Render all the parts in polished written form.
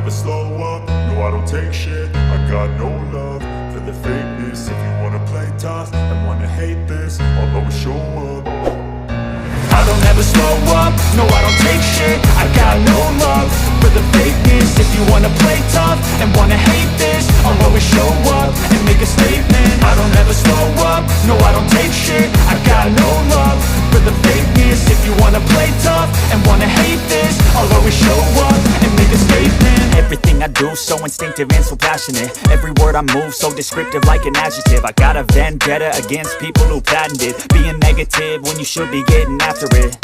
never slow up, no I don't take shit. I got no love for the fakeness. If you wanna play tough and wanna hate this, I'll always show up. I don't ever slow up, no I don't take shit. I got no love for the fakeness. If you wanna play tough and wanna hate this, I'll always show up and make a statement. I don't ever slow up, no I don't take shit. I got no love for the fakeness. If you wanna play tough and wanna hate this, I'll always show up and make a statement. Everything I do so instinctive and so passionate. Every word I move so descriptive like an adjective. I got a vendetta against people who patented being negative when you should be getting after it.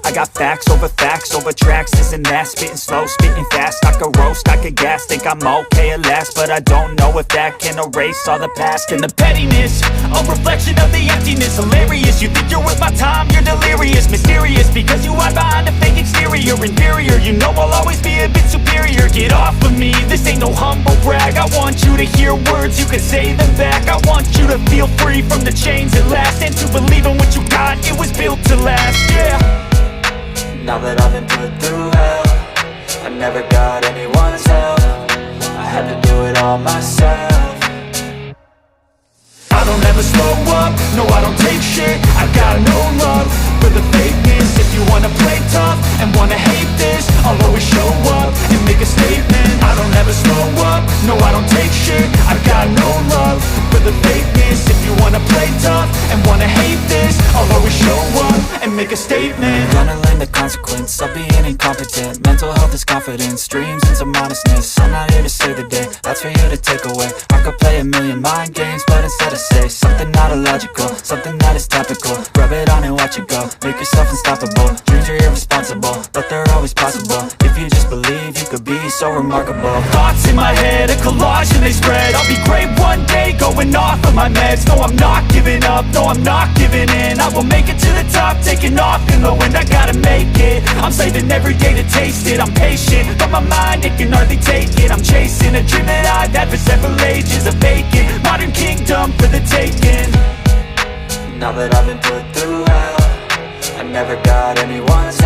I got facts over tracks, this and that. Spitting slow, spitting fast, I could roast, I could gas. Think I'm okay at last, but I don't know if that can erase all the past. And the pettiness, a reflection of the emptiness. Hilarious, you think you're worth my time, you're delirious. Mysterious, because you hide behind a fake exterior. Inferior, you know I'll always be a bit superior. Get off of me, this ain't no humble brag. I want you to hear words, you can say them back. I want you to feel free from the chains at last, and to believe in what you got, it was built to last, yeah. Now that I've been put through hell, I never got anyone's help. I had to do it all myself. I don't ever slow up, no I don't take shit. I got no love for the fakeness. If you wanna play tough and wanna hate this, I'll always show up and make a statement. I don't ever slow up, no I don't take shit. I got no love for the fakeness. If you wanna play tough and wanna hate this, I'll always show up and make a statement. Gonna learn the consequence of being incompetent. Mental health is confidence, dreams and some honestness. I'm not here to save the day, that's for you to take away. I could play a million mind games, but instead I say something not illogical, something that is topical. Rub it on and watch it go, make yourself unstoppable. Dreams are irresponsible, but they're always possible. If you just believe, you could be so remarkable. Thoughts in my head, a collage and they spread. I'll be great one day, going off of my meds. No, I'm not giving up, no, I'm not giving in. I will make it to the top, taking off in the wind. I gotta make it, I'm saving every day to taste it. I'm patient, but my mind, it can hardly take it. I'm chasing a dream that I've had for several ages. A vacant, modern kingdom for the taking. Now that I've been put through hell, I never got anyone's